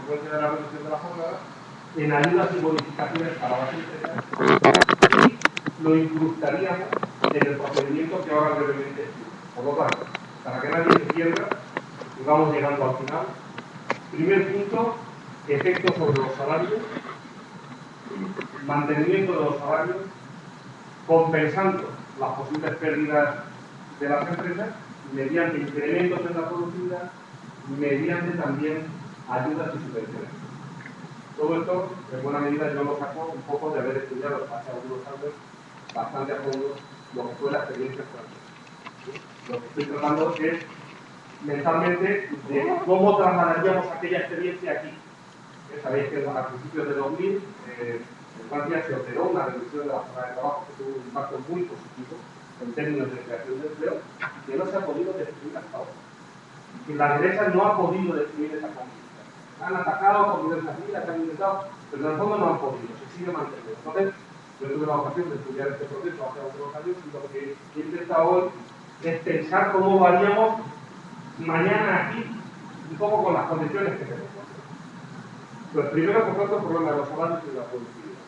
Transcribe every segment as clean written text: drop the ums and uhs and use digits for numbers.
consecuencia de la reducción de la jornada, en ayudas y bonificaciones para las empresas y lo incrustaríamos en el procedimiento que ahora brevemente explico. Por lo tanto, para que nadie se pierda, y vamos llegando al final, primer punto, efecto sobre los salarios, mantenimiento de los salarios, compensando las posibles pérdidas de las empresas mediante incrementos en la productividad, mediante también ayudas y subvenciones. Todo esto, en buena medida, yo lo saco un poco de haber estudiado hace algunos años bastante a fondo lo que fue la experiencia francesa. Lo que estoy tratando es mentalmente de cómo trasladaríamos aquella experiencia aquí. Sabéis que a principios de 2000 en Francia se ordenó una reducción de la jornada de trabajo que tuvo un impacto muy positivo en términos de creación de empleo que no se ha podido definir hasta ahora. Y la derecha no ha podido definir esa conquista. Han atacado con diversas vías, han intentado, pero en el fondo no han podido, se sigue manteniendo. Entonces, yo tuve la ocasión de estudiar este proceso hace algunos años y lo que he intentado hoy es pensar cómo lo haríamos mañana aquí, un poco con las condiciones que tenemos. Pues primero, por tanto, el problema de los salarios y de la productividad.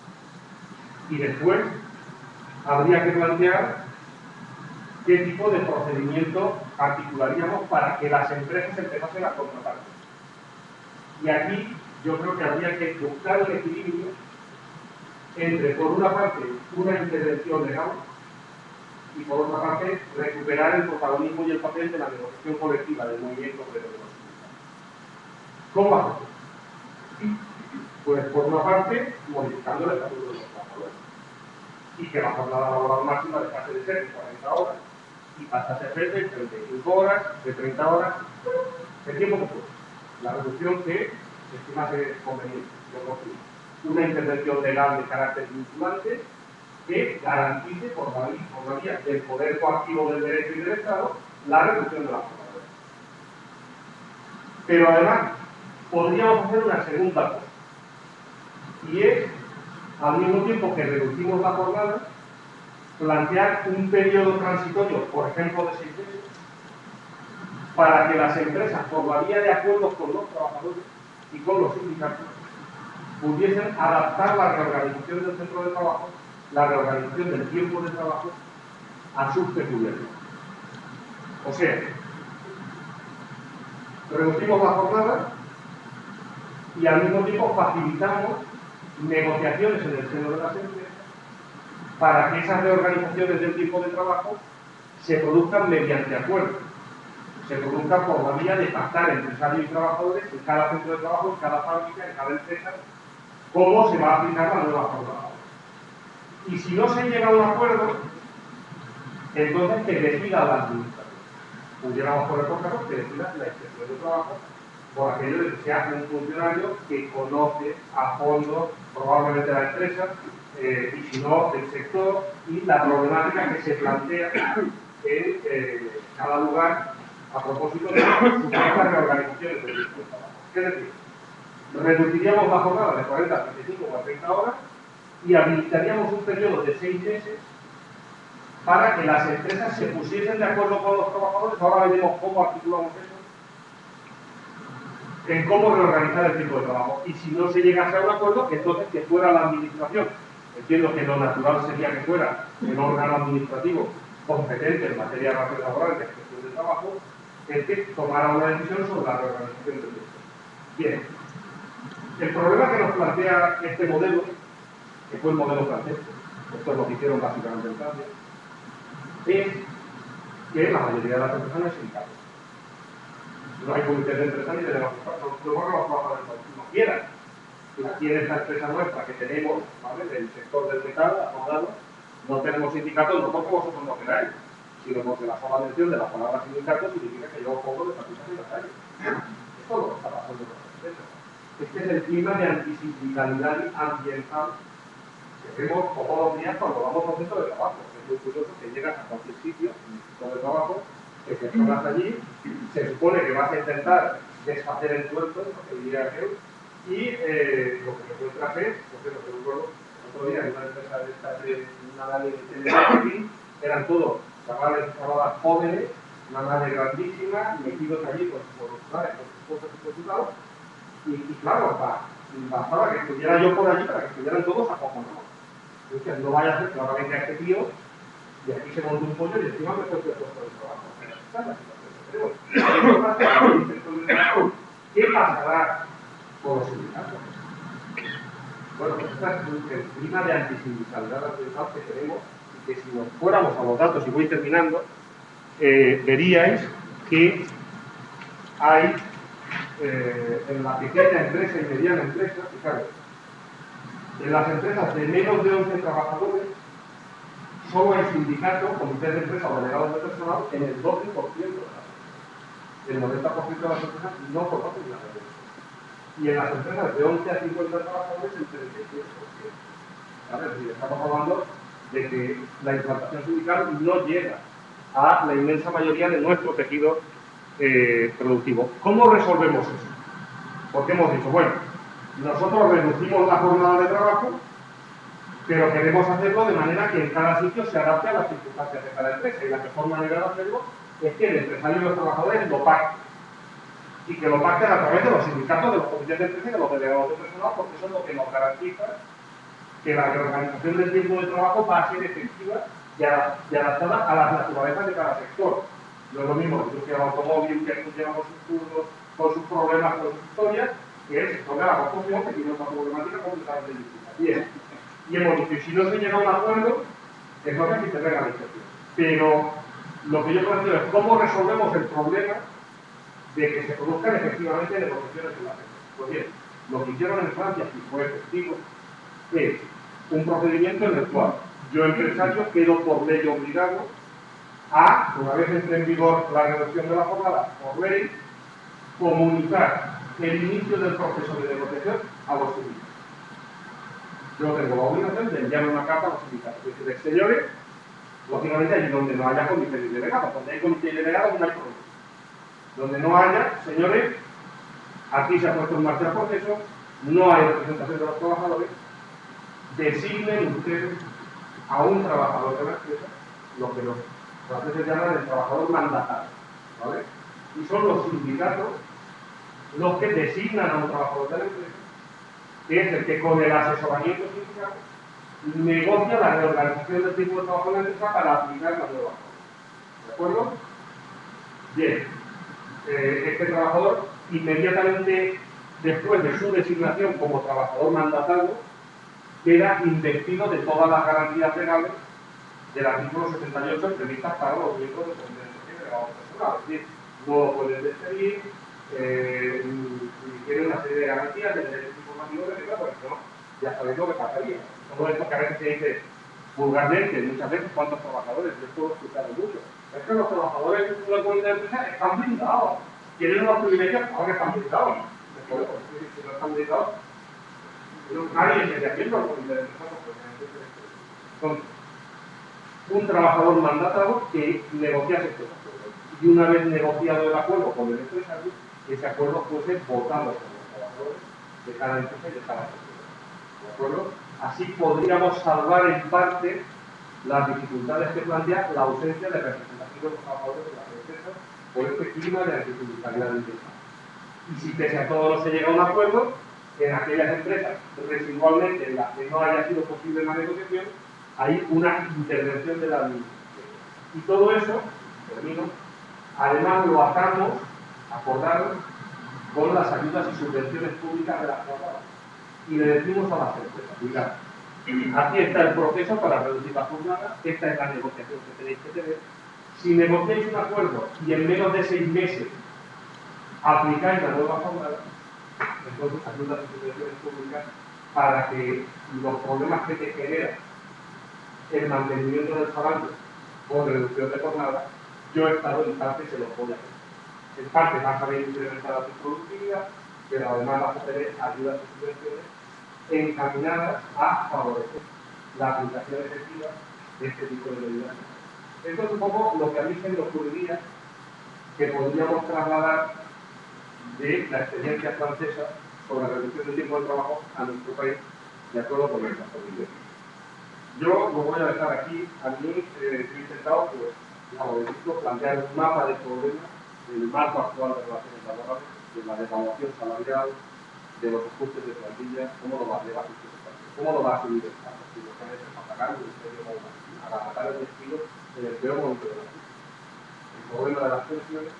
Y después, habría que plantear qué tipo de procedimiento articularíamos para que las empresas empezasen a contratar. Y aquí yo creo que habría que buscar el equilibrio entre, por una parte, una intervención legal y, por otra parte, recuperar el protagonismo y el papel de la negociación colectiva del movimiento obrero de los sindicatos. ¿Cómo hacerlo? Pues, por una parte, modificando el estatuto de los trabajadores y que la jornada laboral máxima dejase de ser de 40 horas y pasase a ser de 35 horas, de 30 horas, el tiempo que fuera. La reducción que estimase conveniente. Yo confío. Una intervención legal de carácter vinculante que garantice por la vía del poder coactivo del derecho y del Estado la reducción de la jornada. Pero además, podríamos hacer una segunda cosa. Y es, al mismo tiempo que reducimos la jornada, plantear un periodo transitorio, por ejemplo, de 6 meses, para que las empresas, por la vía de acuerdos con los trabajadores y con los sindicatos, pudiesen adaptar la reorganización del centro de trabajo, la reorganización del tiempo de trabajo, a sus peculiaridades. O sea, reducimos la jornada y al mismo tiempo facilitamos negociaciones en el seno de las empresas para que esas reorganizaciones del tiempo de trabajo se produzcan mediante acuerdos, se produzcan por la vía de pactar empresarios y trabajadores en cada centro de trabajo, en cada fábrica, en cada empresa, cómo se va a aplicar la nueva jornada. Y si no se llega a un acuerdo, entonces que decida la administración. Pudiéramos poner por caso que decida la inspección de trabajo por aquello de que sea un funcionario que conoce a fondo probablemente la empresa y si no el sector y la problemática que se plantea en cada lugar a propósito de supuestas reorganizaciones del tiempo de trabajo. Es decir, reduciríamos la jornada de 40 a 35 o a 30 horas y habilitaríamos un periodo de 6 meses para que las empresas se pusiesen de acuerdo con los trabajadores. Ahora veremos cómo articulamos eso, en cómo reorganizar el tiempo de trabajo. Y si no se llegase a un acuerdo, entonces que fuera la administración. Entiendo que lo natural sería que fuera el órgano administrativo competente en materia de relaciones laborales de gestión de trabajo, el que tomara una decisión sobre la reorganización del tiempo. Bien, el problema que nos plantea este modelo, que fue el modelo francés, esto es lo que hicieron básicamente en Francia, es que la mayoría de las empresas no es sindicato. No hay comités de empresa ni tenemos que los trabajadores no quieran. Aquí en esta empresa nuestra que tenemos, ¿vale?, del sector del metal, acordado, no tenemos sindicatos, no porque vosotros no queráis, sino porque la sola mención de la palabra sindicato significa que yo pongo de estatutos en la calle. Esto es lo que está pasando con las empresas. Este es el clima de antisindicalidad ambiental que vemos todos los días cuando vamos a un centro de trabajo. Es muy curioso que llegas a cualquier sitio, un centro de trabajo, que te pones allí, se supone que vas a intentar deshacer el tuerto, lo que diría aquel, y lo que encuentras es, por ejemplo, que recuerdo, el otro día en una empresa de estas de una nave de eran todos chavales y chavalas jóvenes, una nave grandísima, metidos allí con sus cosas y con sus lados, Y claro, bastaba que estuviera yo por allí para que estuvieran todos acojonados. Entonces, no vaya a ser que ahora venga este tío y aquí se monte un pollo y encima me puede puesto de trabajo. ¿Qué pasará con los sindicatos? Bueno, pues este es el clima de antisindicalidad que tenemos y que si nos fuéramos a los datos, y voy terminando, veríais que hay en la pequeña empresa y mediana empresa, fijaros, en las empresas de menos de 11 trabajadores, solo hay sindicatos, comités de empresa o delegados de personal en el 12% de las empresas. El 90% de las empresas no conocen la ley. Y en las empresas de 11 a 50 trabajadores el 36%. ¿Vale? Es decir, estamos hablando de que la implantación sindical no llega a la inmensa mayoría de nuestro tejido productivo. ¿Cómo resolvemos eso? Porque hemos dicho, bueno, nosotros reducimos la jornada de trabajo, pero queremos hacerlo de manera que en cada sitio se adapte a las circunstancias de cada empresa. Y la mejor manera de hacerlo es que el empresario y los trabajadores lo pacten. Y que lo pacten a través de los sindicatos, de los comités de empresa y de los delegados de personal, porque eso es lo que nos garantiza que la reorganización del tiempo de trabajo va a ser efectiva y adaptada a las naturalezas de cada sector. No es lo mismo la industria del automóvil, que funciona con sus turnos, con sus problemas, con sus historias, que el sector de la construcción, que tiene otra problemática completamente distinta. Bien, y hemos dicho, y si no se llega a un acuerdo, entonces sí se legalización. Pero lo que yo planteo es cómo resolvemos el problema de que se produzcan efectivamente negociaciones en la red. Pues bien, lo que hicieron en Francia, y fue efectivo, es un procedimiento en el cual yo, empresario, quedo por ley obligado a, una vez entre en vigor la reducción de la jornada por ley, comunicar el inicio del proceso de negociación a los sindicatos. Yo tengo la obligación de enviar una carta a los sindicatos. Es decir, señores, lógicamente allí donde no haya comités delegados, donde hay comités delegados no hay problema. Donde no haya, señores, aquí se ha puesto en marcha el proceso, no hay representación de los trabajadores, designen ustedes a un trabajador de la empresa, lo que los franceses llaman el trabajador mandatario, ¿vale? Y son los sindicatos los que designan a un trabajador de la empresa, que es el que con el asesoramiento sindical negocia la reorganización del tipo de trabajo de la empresa para aplicar la nueva forma. ¿De acuerdo? Bien, este trabajador inmediatamente después de su designación como trabajador mandatario queda investido de todas las garantías legales del artículo 78 previstas para los miembros del comité de personal. Es decir, no lo pueden despedir, tiene una serie de garantías, de derechos informativos, etc. Porque no, ya sabéis lo que pasaría. Todo esto que a veces se dice vulgarmente, muchas veces, ¿cuántos trabajadores? Yo puedo escuchar mucho. Es que los trabajadores de la comunidad de empresa están blindados. Tienen unos privilegios, ahora están blindados. Si no están blindados, nadie se defiende al comité de empresa. Entonces, un trabajador mandatado que negociase estos acuerdos. Y una vez negociado el acuerdo con el empresario, ese acuerdo fuese votado por los trabajadores de cada empresa y de cada sector. ¿De acuerdo? Así podríamos salvar en parte las dificultades que plantea la ausencia de representación de los trabajadores de las empresas por este clima de antisindicalidad del Estado. Y si pese a todo no se llega a un acuerdo, en aquellas empresas residualmente en las que no haya sido posible la negociación, hay una intervención de la administración. Y todo eso, termino, además lo atamos, acordado, con las ayudas y subvenciones públicas de las jornadas. Y le decimos a las empresas, mirad, aquí está el proceso para reducir la jornada, esta es la negociación que tenéis que tener. Si negociáis un acuerdo y en menos de 6 meses aplicáis la nueva jornada, entonces ayudas y subvenciones públicas para que los problemas que te generan el mantenimiento del salario o reducción de jornada, yo he estado en parte se los voy a hacer. En parte vas a ver incrementada tu productividad, pero además vas a tener ayudas y subvenciones encaminadas a favorecer la aplicación efectiva de este tipo de medidas. Esto es un poco lo que a mí se me ocurriría que podríamos trasladar de la experiencia francesa sobre la reducción del tiempo de trabajo a nuestro país, de acuerdo con esta posibilidad. Yo lo voy a dejar aquí. A mí he intentado, pues, digamos, plantear un mapa de problemas del marco actual de relaciones laborales, de la devaluación salarial, de los ajustes de plantilla, ¿cómo lo va a llevar? ¿Cómo lo va a subir el Estado? Si lo que han hecho es atacar el Ministerio de Educación, para matar el despido en el peor momento de la crisis, el problema de las pensiones,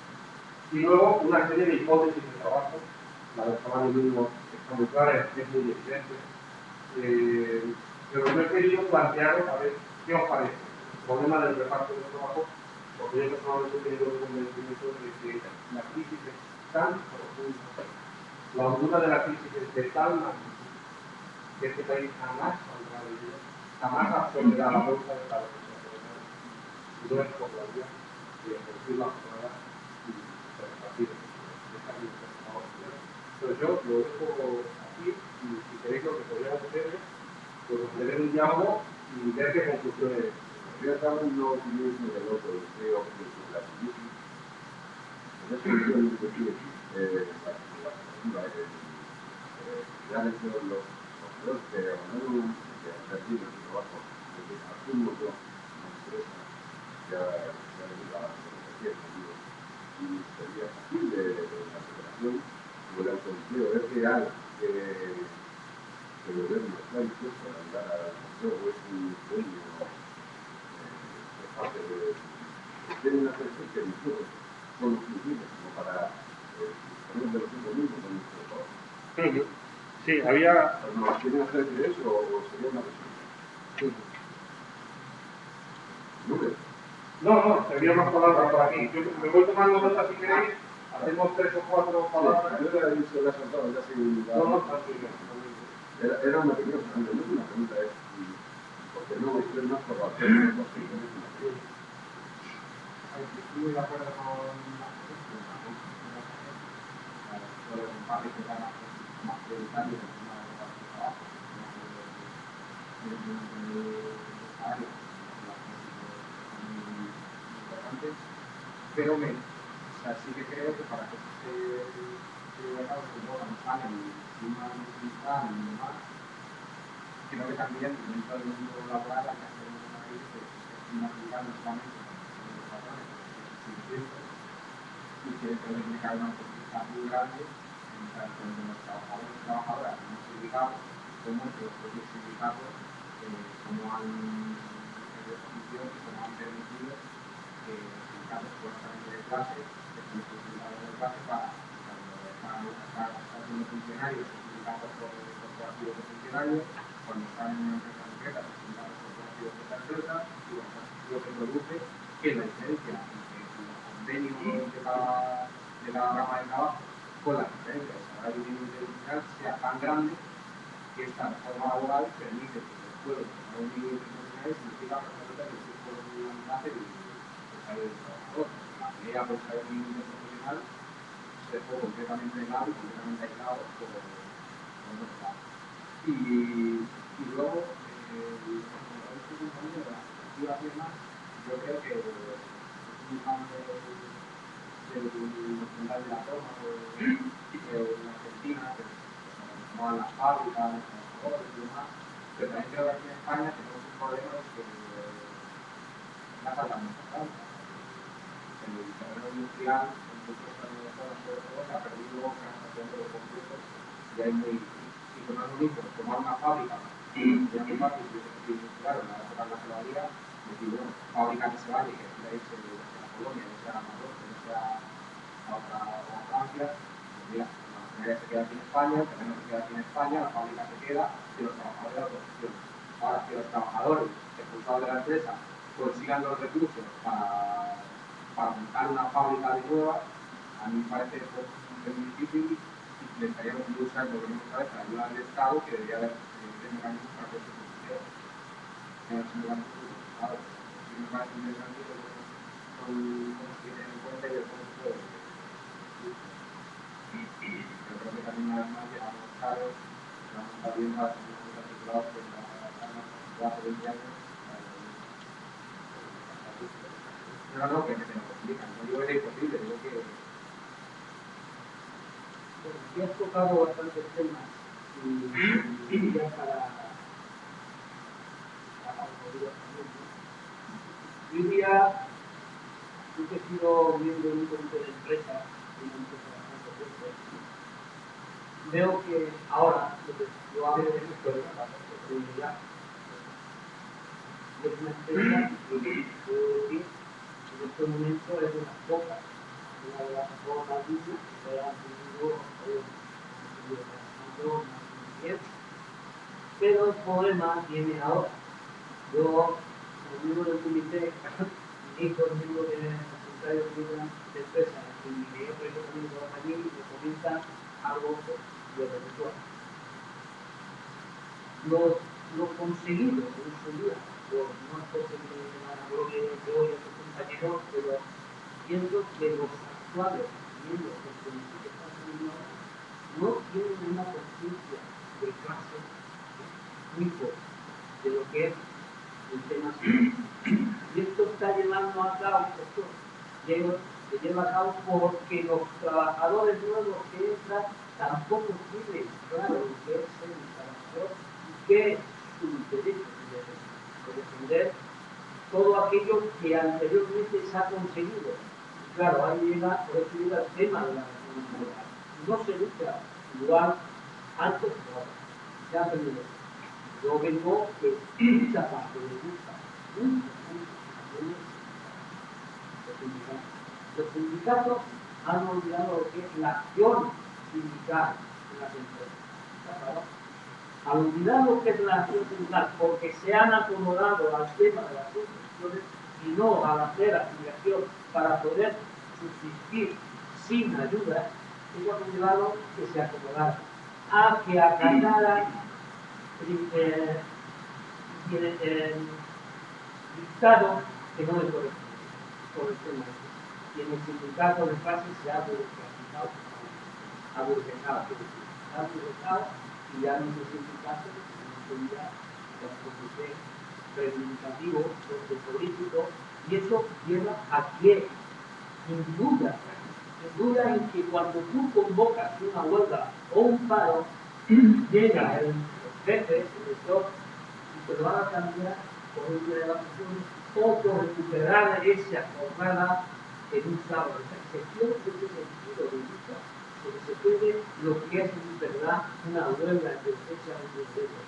y luego una serie de hipótesis de trabajo, la del salario mínimo está muy clara, es muy evidente, pero no he querido plantearos a ver qué os parece el problema del reparto del trabajo, porque yo personalmente he tenido el convencimiento de que la crisis es tan profunda, la hondura de la crisis es de tal magnitud que este país jamás saldrá de ella, jamás absorberá la bolsa de Estado que se ha. Y no es por la vía de reducir la jornada y de repartir esta crisis. Entonces yo lo dejo aquí y si queréis lo que podríamos hacer es pues, tener un diálogo y ver qué conclusiones. Yo también no opinión sobre el otro, creo que la crisis, en ese sentido, ya les digo los que ganaron, que han perdido su trabajo, que asumo yo, una empresa, ya le digo a la organización, y sería posible la cooperación o el autoempleo. Es real que el gobierno está dispuesto a ayudar al empleo, o es un sueño de parte de tiene una presión que nosotros somos inclusibles como para disponer de los mismos con nuestro trabajo. Sí, había... ¿No quieren hacer eso o sería una presión? No, sería más palabras por aquí. Yo me voy tomando nota si queréis, hacemos 3 o 4 palabras. Yo le he dicho la saltada ya sin... No, era una opinión, no es una pregunta, es porque no estoy más por la opinión. Estoy de acuerdo con la pero comparte que era más prioritario el tema de los trabajos, importantes, pero sí que creo que para que se lleve a cabo, sobre todo cuando salen encima de utilizar y demás, creo que también dentro del mundo laboral hay que hacer un análisis de no aplicar no solamente los patrones, y que tiene que haber una oportunidad muy grande tanto entre los trabajadores y trabajadoras que hemos indicado como entre los propios sindicatos como han tenido posición y como han permitido que los sindicatos puedan salir de clase, que son los sindicatos de clase para cuando están siendo funcionarios, los sindicatos corporativos de funcionarios, cuando están en una empresa concreta, los sindicatos corporativos de esta empresa, y bueno, lo que produce que la diferencia entre el convenio de la rama de trabajo con la diferencia del salario mínimo interprofesional sea tan grande que esta reforma laboral permite que el pueblo de salario mínimo interprofesional significa precisamente que el pueblo de la mitad del salario del trabajador. La pelea por el salario mínimo interprofesional se dejó completamente de lado y completamente aislado por otros lados. Y luego, de las perspectivas y demás, yo creo que un cambio del documental de la forma en Argentina, que se toman las fábricas, los trabajadores y demás, pero también creo que aquí en España tenemos un problema de que la falta de importancia. El terreno industrial, en muchos zonas sobre todo, se ha perdido organización de los concursos y hay muy difícil. Y que no es lo mismo tomar una fábrica y ya muy fácil y claro, en la época de la cebadía, decir, bueno, fábrica que se vaya, que quiera irse a Colombia, que sea a Marruecos, que sea a Francia, pues mira, la maquinaria se queda aquí en España, el terreno se queda aquí en España, la fábrica se queda y los trabajadores de la producción. Ahora, que los trabajadores expulsados de la empresa consigan los recursos para montar una fábrica de nueva, a mí me parece que es muy difícil y necesitaríamos buscar el gobierno otra vez la ayuda del Estado que debería haber mecanismos para que esto funcione. Claro, sí me parece interesante que son cosas que tienen en cuenta y de cómo se puede. Yo creo que también una vez más llegamos caros, vamos a estar viendo a las personas articuladas que hace 20 años. No, que se nos complican, no digo que sea imposible, digo que... Bueno, aquí has tocado bastantes temas y ya para concluir también, ¿no? Yo diría, yo que he sido miembro de un comité de empresa, de una empresa bastante fuerte, veo que ahora, yo hablo de mi historia, ya es una empresa que puedo decir que en este momento es de las pocas, una de las pocas líneas que han tenido muy bien, pero el problema viene ahora. Yo, como miembro del comité, y por miembro de la secretaria de empresa, y mi empresa también trabaja allí, me comenta algo de lo lo conseguido en su día, no es porque me gloria de hoy a sus compañeros, pero pienso que los actuales miembros del comité que están teniendo no tienen una conciencia de clase muy fuerte de lo que es el tema social. Y esto está llevando a cabo, se lleva a cabo porque los trabajadores nuevos que entran tampoco tienen claro lo que es ser un trabajador y qué es su derecho de defender todo aquello que anteriormente se ha conseguido. Y claro, ahí llega, por eso llega el tema de la responsabilidad. No se lucha igual antes que ahora. Ya aprendido. Yo vengo de mucha parte de lucha. Los sindicatos han olvidado lo que es la acción sindical en las empresas. Al olvidar lo que es la acción sindical, porque se han acomodado al tema de las construcciones y no a hacer afiliación para poder subsistir sin ayuda, eso ha llevado que se acomodaran, a que acataran dictado que no le corresponde por el tema. Y en el sindicato de clases se ha burocratizado, y ya no es el sindicato, sería el comité reivindicativo, el político, y eso lleva a que induda en que cuando tú convocas una huelga o un paro, llega el jefe, el director, y te lo van a cambiar por un día de vacaciones o por recuperar esa jornada en un sábado. Se pierde ese sentido de lucha, porque se pierde lo que es en verdad una huelga de fecha de derechos.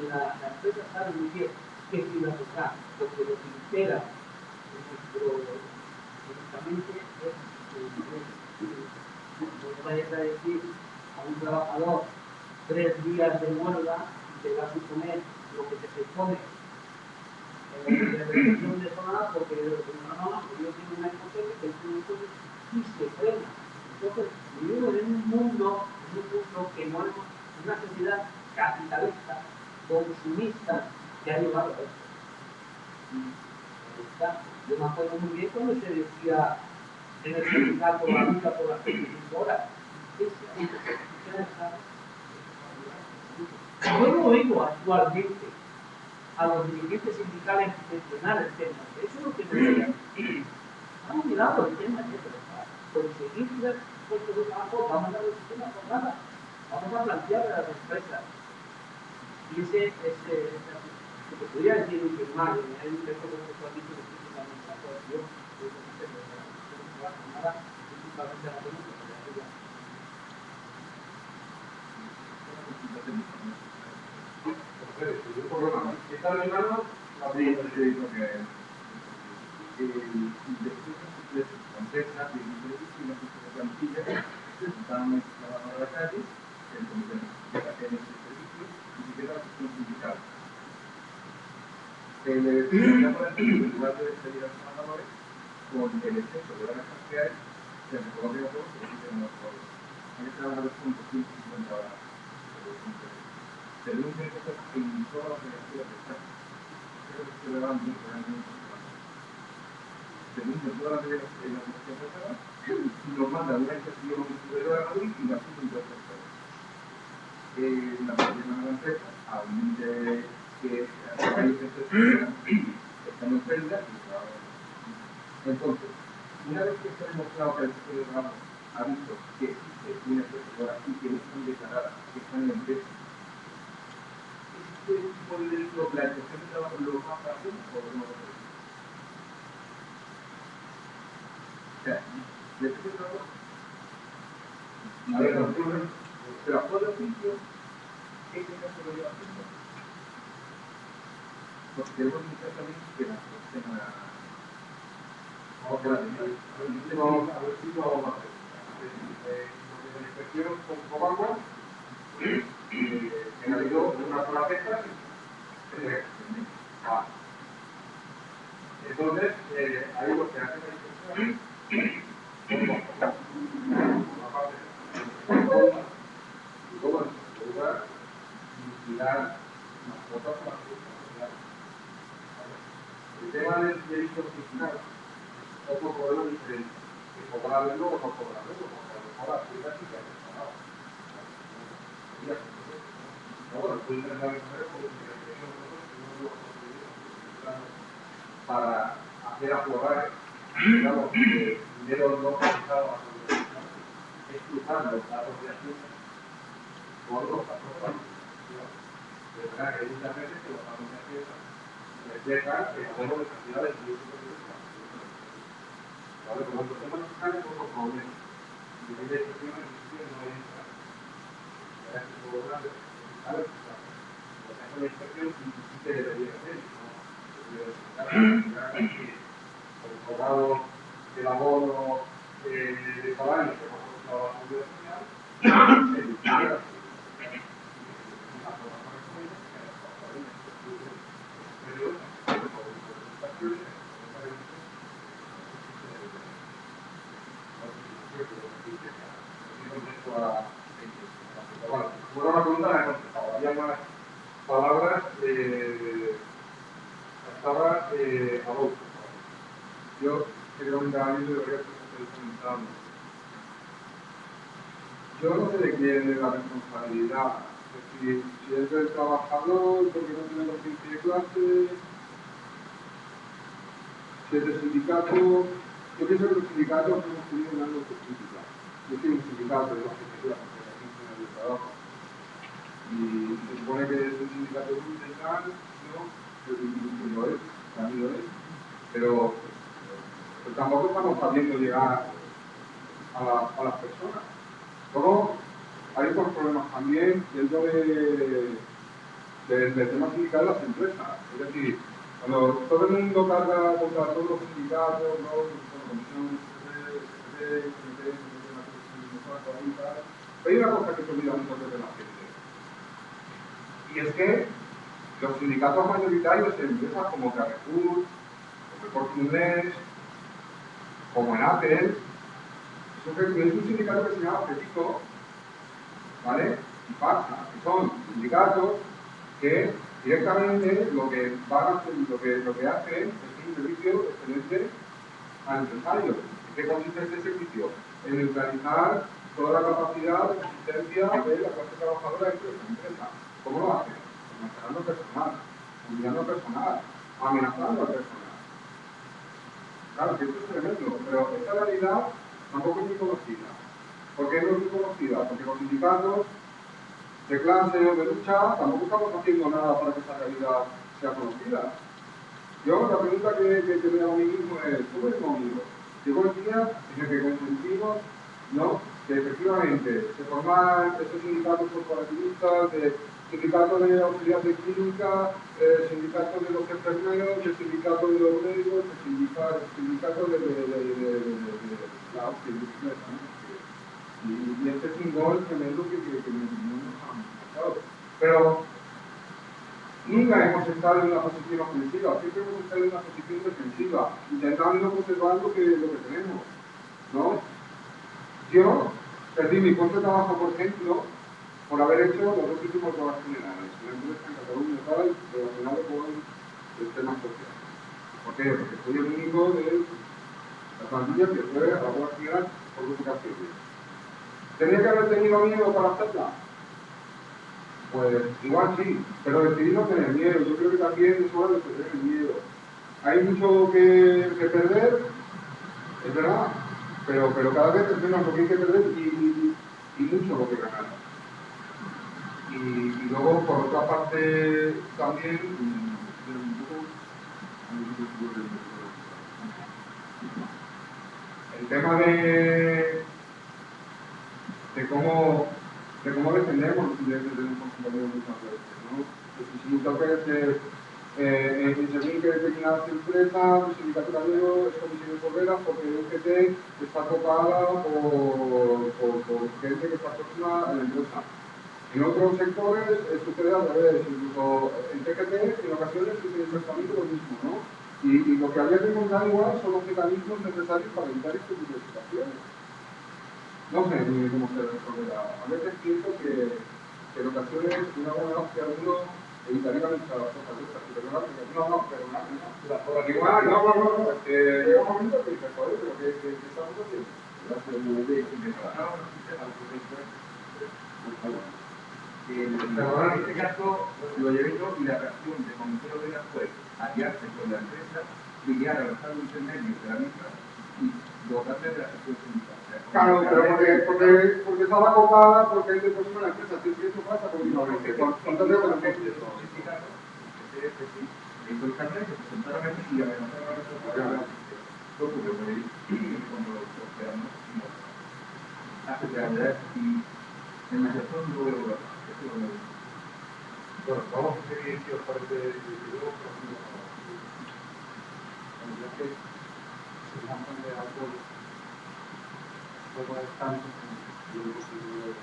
La empresa sabe muy bien qué es ir a tocar, porque lo que impera en nuestra mente es no vayas a decir a un trabajador 3 días de huelga y te va a suponer lo que te supone de reducción de jornada porque yo tengo una hipoteca que y se frena. Entonces, vivimos en un mundo que no es una sociedad capitalista, consumista, que ha llevado a esto. Yo me acuerdo muy bien cuando se decía en el sindicato la lucha por las 25 horas. Yo no oigo actualmente a los dirigentes sindicales mencionar el tema. Eso es lo que me decía. Han olvidado el tema de conseguir puestos de trabajo, vamos a dar el sistema por nada. Vamos a plantear a las empresas. Y ese lo que podría decir un firmar, hay un texto que se ha dicho que es la administración, no va a nada, principalmente la política. ¿Está terminando? En lugar de despedir a los trabajadores, con el exceso de horas parciales, se recoge a todos y se quedan los trabajadores. Hay que trabajar con 250 horas. Se denuncia cosas en todas las delegaciones de Estado. Creo que se le van muy realmente. Se denuncia todas las delegaciones de Estado y nos mandan una inspección superior a Madrid y la suben de otras cosas. La mayoría de la empresa, obviamente, que hay excepciones están en pérdida. Entonces, una vez que se ha demostrado que el sector de trabajo ha visto que existe una excepción y que no están declaradas, que están en empresa, ¿existe un tipo de delito la excepción de trabajo lo va a hacer o no lo va a hacer? O sea, la excepción de trabajo A ver, los pero por el oficio, ¿qué caso lo lleva haciendo? Porque vos también que la persona. Vamos a ver si lo vamos a hacer. La inspección con Cobanco, que ha habido una sola fecha. Entonces, ahí lo que hace la inspección, una parte y luego en segundo lugar, vigilar las cosas para que el tema del delito fiscal es otro problema diferente. Que cobrarlo o no cobrarlo, porque a lo mejor la ciudad sí que ha pagado. Bueno, puede intentar hacer para hacer aflorar, digamos, dinero no utilizado a la universidad, es cruzar los datos de Hacienda por los datos de la universidad. De verdad que hay muchas veces que los datos de Hacienda reflejan el ahorro de cantidades de ¿vale? Como los temas fiscales son los problemas. Y de excepción en no hay la inspección sí que debería hacer, el cobrado del abono de salario que hemos usado la seguridad social, se distribuye bueno, una pregunta la he contestado. Había más palabras. Estaba Adolfo. Yo quería comentar algo de lo que ustedes comentaban. Yo no sé de quién es la responsabilidad. Es decir, si es del trabajador, porque no tiene conciencia de clase, si es del sindicato. Yo pienso que los sindicatos hemos tenido una autocrítica. Yo soy un sindicato de la Asociación de Trabajo. Y se supone que es un sindicato internacional, ¿no? Que lo es, también lo es, pero tampoco estamos sabiendo llegar a las personas. Luego, hay otros problemas también dentro del tema sindical de las empresas. Es decir, cuando todo el mundo carga contra todos los sindicatos, ¿no? Comisión, hay una cosa que se olvida mucho de la gente. Y es que los sindicatos mayoritarios en empresas como Carrefour, como el Corte Inglés, como en Apple, es un sindicato que se llama PETICO, ¿vale? Y pasa, que son sindicatos que directamente lo que hacen es un servicio excelente al empresario. ¿En qué consiste este servicio? En neutralizar toda la capacidad de existencia de la clase trabajadora dentro de esa empresa. ¿Cómo lo hacen? Amenazando personal, humillando personal, amenazando al personal. Claro, que esto es tremendo, pero esta realidad tampoco es muy conocida. ¿Por qué no es muy conocida? Porque los sindicatos de clase o de lucha tampoco estamos haciendo nada para que esa realidad sea conocida. Yo la pregunta que me hago a mí mismo es, ¿cómo es conmigo? Llegó el día en el que consentimos, ¿no?, que efectivamente se forman estos sindicatos corporativistas, de sindicato de auxiliar de clínica, sindicato de los enfermeros, el sindicato de los médicos, el sindicato de la auxiliar, ¿no? Y este es un gol tremendo que no nos han pasado. Pero nunca hemos estado en una posición ofensiva, siempre hemos estado en una posición defensiva, intentando conservar lo que tenemos, ¿no? Yo perdí mi puesto de trabajo, por ejemplo, por haber hecho los dos últimos trabajos generales, una empresa en Cataluña tal, relacionado con el tema social. ¿Por qué? Porque soy el único de la plantilla que fue a la Guardia General por educación. ¿Tenía que haber tenido miedo para hacerla? Pues igual sí, pero decidí no tener miedo. Yo creo que también es hora de perder el miedo. Hay mucho que perder, es verdad, pero cada vez es menos lo que hay que perder y mucho lo que ganar. Y luego, por otra parte, también el tema de cómo defendemos los intereses de nuestros compañeros muchas veces, ¿no? Si muchas veces en según que determinadas empresas, la sindicatura de es comisiones obreras porque el UGT está tocada por gente que está próxima a la empresa. En otros sectores sucede al revés, incluso en TGT en ocasiones sucede exactamente lo mismo, ¿no? Y lo que habría que encontrar igual son los mecanismos necesarios para evitar este tipo de situaciones. No sé ni cómo se resolverá. A veces pienso que en ocasiones una buena opción uno evitaría muchas cosas de estas. Igual, no, es que llega un momento que dices, joder, pero ¿qué estamos haciendo? Mejorar en este caso lo llevé yo y la reacción de Comisión Obrera fue aliarse con la empresa, lidiar a los cargos intermedios de la misma y dotarle de la gestión sindical. Claro, pero porque estaba acotada, porque hay de próxima la empresa, si eso pasa continuamente. Entonces, bueno, el carnet se presentaron aquí y amenazaron a nuestros trabajadores. Lo ocurrió cuando los operamos hace 3 años y en la gestión no veo la paz. Bueno, vamos a seguir, si os parece, luego ya que se lanzan de alcohol, todo es tanto que yo posible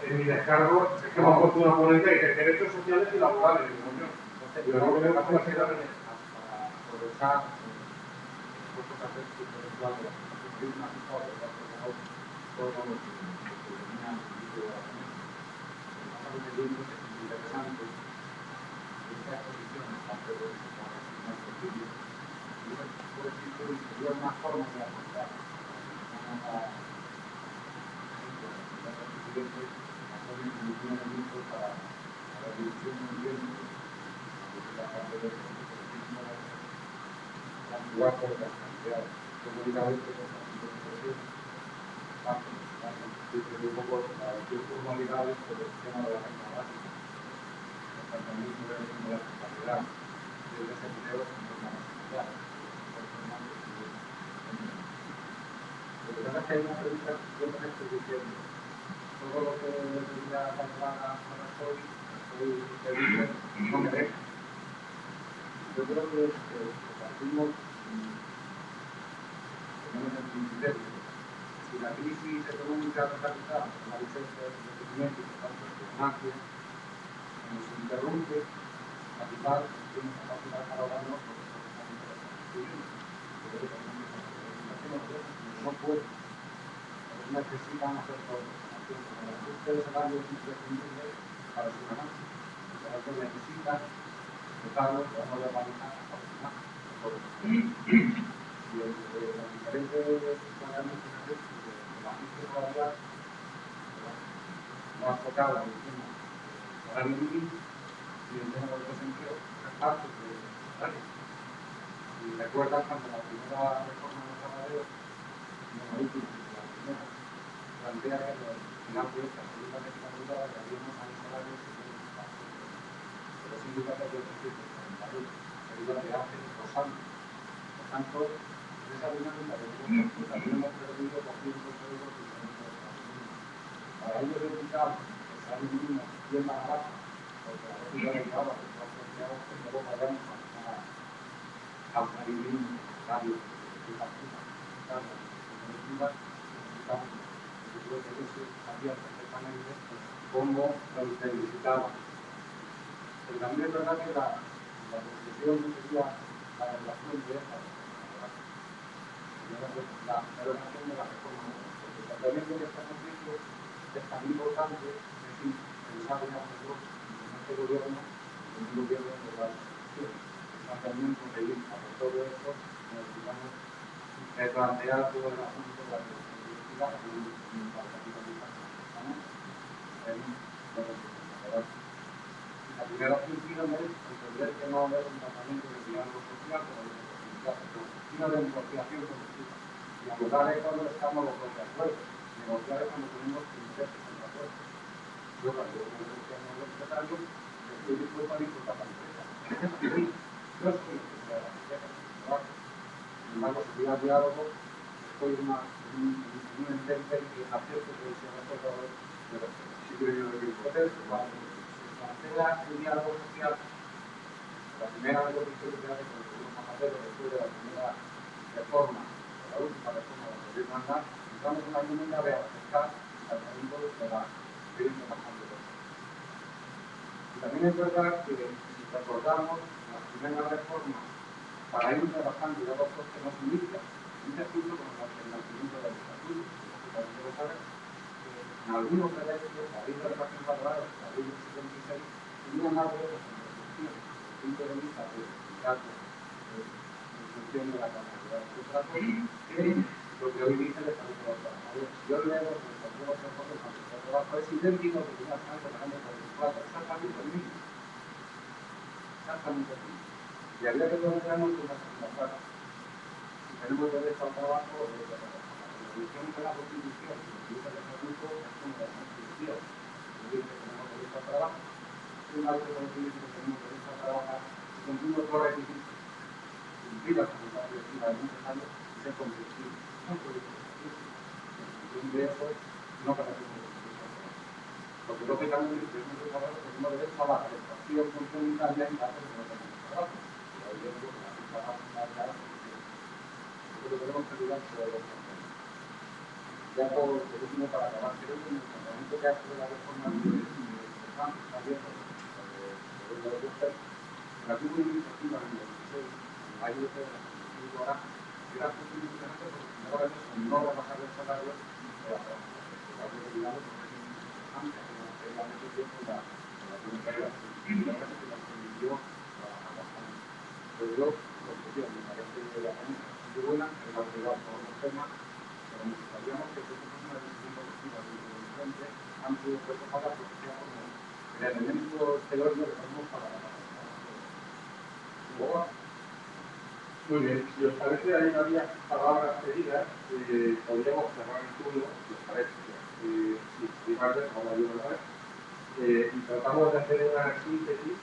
en mi descargo es que hemos puesto una ponencia de derechos sociales y laborales. Y luego tenemos que hacer para progresar, puestos a hacer su progreso, porque es una cosa que todos los que tenían de la pasaron de libros interesantes, esta exposición parte de y eso puede ser sería una forma de aportar para la dirección del gobierno, la parte de la igual por las cantidades, comunidades que son un poco las formalidades por el tema de la renta básica, el tratamiento de la fiscalidad, del desempleo en forma más social. Lo que pasa es que hay una pregunta que yo me estoy diciendo. Todo lo que debería calcular a Rajoy te dice no me deja. Yo creo que partimos tenemos el criterio. Si la crisis económica localizada por la licencia de crecimiento y por tanto nos interrumpe, capital tiene capacidad para ahorrarnos porque no puede. Necesitan hacer todo. Como el ajuste de salario es imprescindible para su ganancia. Por eso necesitan dotarlos de una organización profesional. Y los diferentes planteamientos de la ajuste salarial no ha tocado el tema del salario mínimo y el tema del desempleo, es parte del salario. Si recuerdan cuando la primera reforma del salario, no la última, la primera, plantea que los financios de esta política de estabilidad llegaríamos a un salario de 70%. Pero los sindicatos de 341, sería de hace 2 años. Por tanto, en esa dinámica de tenemos perdido 200 euros de para ellos es vital el salario mínimo bien más bajo, porque la lógica de trabajo que está asociado es que luego vayamos a un salario mínimo necesario de la puta, necesitamos yo creo que eso sabía perfectamente cómo lo necesitaba. Pero también es verdad que la conclusión no sería la relación de esta, la relación de la reforma, porque el planteamiento que estamos haciendo es tan importante, es decir, pensar en hacerlo en este gobierno, en un gobierno de la institución. El planteamiento de ir a por todo esto, necesitamos plantear todo el asunto de la universidad y la capitalización. La primera función es entender que no es un tratamiento de diálogo social, sino de negociación colectiva. Dialogar es cuando estamos los dos de acuerdo. Negociar es cuando tenemos intereses en acuerdo. Yo cuando negociamos los empresarios, estoy dispuesto a disfrutar la empresa. Yo soy el que sea la empresa, el trabajo. sin embargo, si hubiera diálogo, estoy en un entente que es acierto que se resuelva de los temas. Entonces, cuando se plantea el diálogo social, la primera negociación que hace con el gobierno Zapatero después de la primera reforma, la última reforma del gobierno Aznar, entramos en la enmienda de aceptar el tratamiento de la ley de bastante cosas. Y también es verdad que si recordamos la primera reforma para ir trabajando ya los costes no se inicia justo con el nacimiento del estatuto, que lo saben, en algunos derechos, la ley de relaciones laborales, la ley del 76, tenían algo de restricciones desde el punto de vista de sindicatos, en función de la capacidad de contrato, que lo que hoy dice el Estatuto de los Trabajadores. Yo leo los Estatutos de los Trabajadores, el trabajo es idéntico a lo que ya está en el año 44, exactamente el mismo. Exactamente el mismo. Y habría que plantearnos una segunda parte. Si tenemos derecho al trabajo, la revolución de la Constitución, que nos dice el Estatuto, es como la Constitución. Nos dice que tenemos derecho al trabajo. Un alto que nos dice que tenemos derecho a trabajar y cumplimos dos requisitos. Cumplir la comunidad directiva es necesario y ser competitivo. Son políticos en de eso, no para que nos porque lógicamente, si tenemos trabajo, tenemos derecho a la prestación complementaria en caso de que no tengamos trabajo. Y ahí yo creo que la cifra más alta es que tenemos que ayudar sobre los problemas. Ya por último, para acabar, creo que en el planteamiento que hace de la reforma de está abierto de los jueces, la tuvo una iniciativa en el 16, en mayo de la Constitución ahora, que era constitucionante porque primero era eso, no rebajar el salario de la trabajadora. Digamos, porque es interesante que no se haya mucho tiempo en la comunidad y ahora se la permitió trabajar bastante. Pero yo, conclusión, me parece que la ponencia es muy buena, es la unidad por los temas, pero necesitaríamos que se tome una decisión colectiva de gente amplio de para que sea como el elemento teórico que tenemos para la Muy bien, si os parece, hay varias palabras pedidas, podríamos cerrar el turno, si os parece. Sí, ahora yo lo haré. Y tratamos de hacer una síntesis.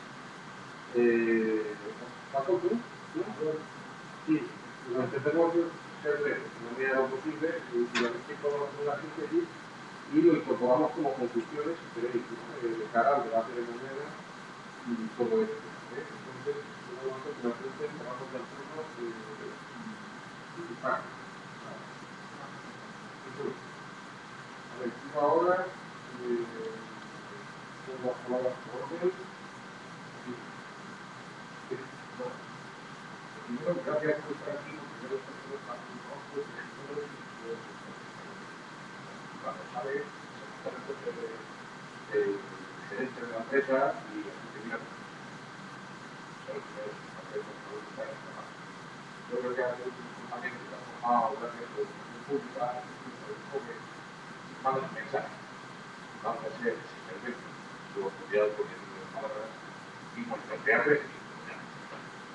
¿Paco, tú? Sí, lo intentemos ser breves, en la medida de lo posible, y lo que podemos hacer una síntesis y lo incorporamos como conclusiones, si queréis, de cara al debate de mañana y todo esto. Entonces, yo vamos a hacer una síntesis, cerramos el turno y para. A ver, ahora, con las palabras por orden. Primero, gracias por estar aquí, primero por todos los ojos, cuando sabe exactamente el gerente de la empresa y el que mira yo creo que ha sido un compañero que ha formado gracias a la educación pública, incluso el joven, manda un mensaje, vamos a ser sinvergüenza, su autoridad por las palabras y por plantearles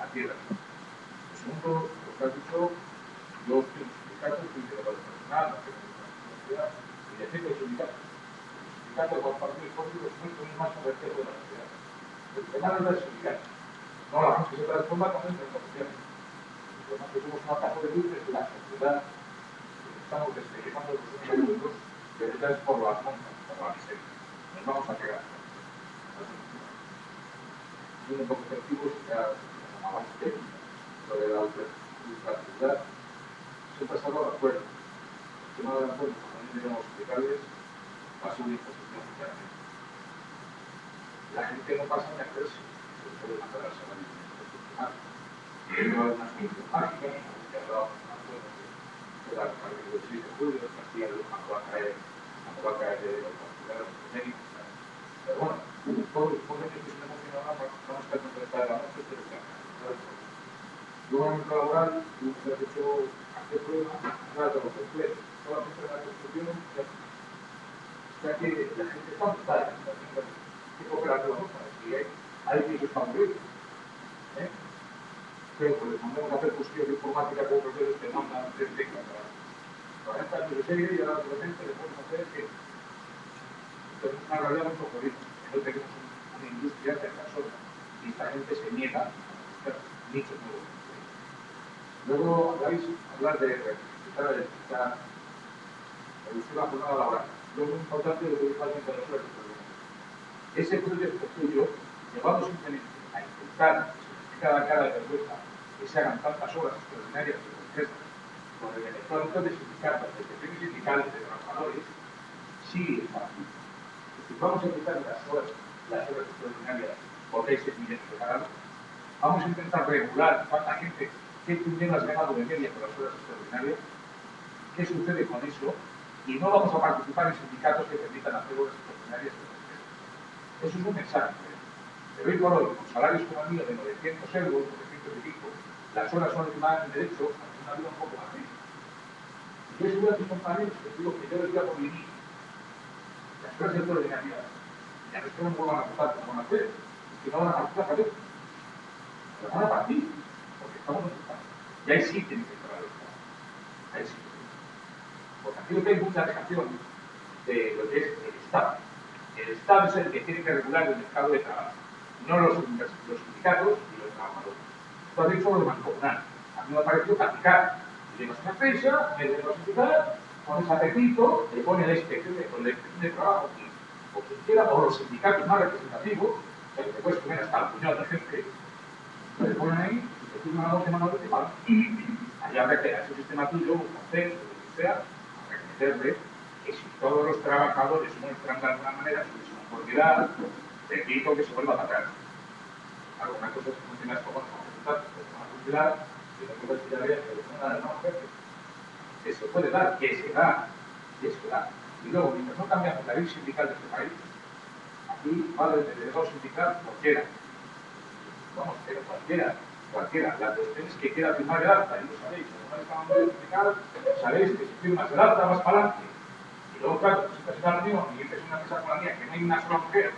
a tierra. Segundo, lo que has dicho, yo estoy en sindicatos, estoy de la personal, la sociedad, y defiendo el sindicato. Los sindicatos de los partidos políticos son más convertidos de la sociedad. El tema no es el sindicato, no la gente se transforma también en la sociedad. Lo más que somos un atajo de luz es la sociedad, estamos despejando los unos pero ya es por las montas, por la miseria. Nos vamos a quedar. Y uno de los objetivos que ha llamado técnica. Sobre la ultractividad, siempre se habla de acuerdo. El tema del acuerdo, también debemos explicarles, va a ser una imposición claramente. La gente no pasa de hacerse, se puede mandar al salario institucional. Y no hay una solución mágica, que ha dado un acuerdo que la partir del 6 de julio, Castilla y León cuando va a caer los partidos médicos. Pero bueno, todos los jóvenes que se emocionan van a estar conectados a la noche, pero claro. Luego en el laboral, como se ha hecho hacer pruebas, nada de los empleos, solamente la construcción, ya que la gente está montada en la situación de cooperativa, y hay que expandir. Pero pues mandamos a hacer cuestiones de informática con profesores que mandan 3 teclas para 40 años de serie y ahora de repente le podemos hacer que tenemos una realidad mucho jodida, que no tenemos una industria de personas y esta gente se niega a buscar nichos nuevos. Luego hablar de reducir la jornada laboral. Luego es importante lo que dijo alguien de los sueldos. Ese proyecto tuyo, llevado simplemente a intentar que cada vergüenza que se hagan tantas horas extraordinarias de las empresas, con el electrónico de sindicatos, de secciones sindicales, de trabajadores, sí es fácil. Es decir, vamos a quitar las horas extraordinarias porque hay 6 millones de ganados. Vamos a intentar regular cuánta gente, qué dinero has ganado de media con las horas extraordinarias, qué sucede con eso, y no vamos a participar en sindicatos que permitan hacer horas extraordinarias de las empresas. Eso es un mensaje. Pero hoy por hoy, con salarios como el mío de 900 euros, 900 y pico, las horas son las que me dan derecho a una vida un poco más rica. Yo soy a mis compañeros, les digo que yo les voy a prohibir las horas extraordinarias, ya no es que no me vuelvan a votar como van a hacer, es que no van a partir la cabeza. Lo van a partir, porque estamos en España. Y ahí sí tienen que entrar los Estados. Ahí sí. Porque aquí lo que hay mucha negación de lo que es el Estado. El Estado es el que tiene que regular el mercado de trabajo, no los sindicatos y los trabajadores. Esto ha dicho lo de mancomunar. A mí me ha parecido practicar. Llegas a una empresa, me debes sindicar, pones apetito, le pone la inspección de trabajo, o quien quiera, o los sindicatos más representativos, que te puedes poner hasta el puñado de gente, le ponen ahí, y te firman a 12 manos de pago. Allá habrá que ese sistema tuyo, un concepto, lo que sea, habrá que meterle que si todos los trabajadores muestran de alguna manera su disconformidad, te pido que se vuelva a atrás. Claro, una cosa es que funcionas como representantes, que van a funcionar, y otra cosa es que ya veas que no da el no jefe. Que se puede dar, que se da, que se da. Y luego, mientras no cambiamos la ley sindical de este país, aquí vale el delegado sindical cualquiera. Vamos, pero cualquiera. La cuestión es que queda firmar el acta, y lo sabéis, cuando no estamos muy sindical, sabéis que si firmas el acta vas para adelante. Y luego, claro, si estás en la reunión y dices una mesa con la mía que no hay una sola mujer,